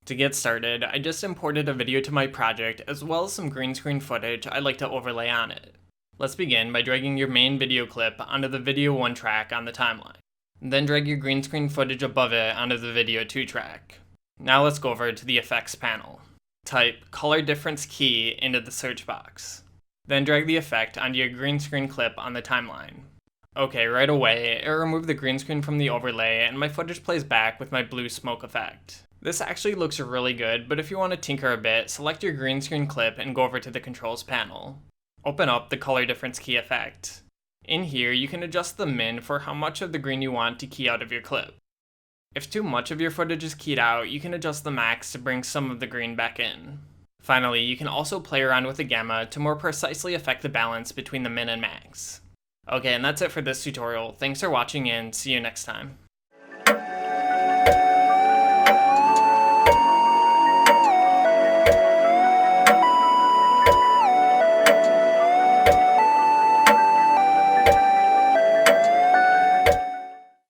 To get started, I just imported a video to my project as well as some green screen footage I'd like to overlay on it. Let's begin by dragging your main video clip onto the video 1 track on the timeline. Then drag your green screen footage above it onto the video 2 track. Now let's go over to the effects panel. Type color difference key into the search box. Then drag the effect onto your green screen clip on the timeline. Okay, right away, it removed the green screen from the overlay and my footage plays back with my blue smoke effect. This actually looks really good, but if you want to tinker a bit, select your green screen clip and go over to the controls panel. Open up the color difference key effect. In here, you can adjust the min for how much of the green you want to key out of your clip. If too much of your footage is keyed out, you can adjust the max to bring some of the green back in. Finally, you can also play around with the gamma to more precisely affect the balance between the min and max. Okay, and that's it for this tutorial. Thanks for watching and see you next time.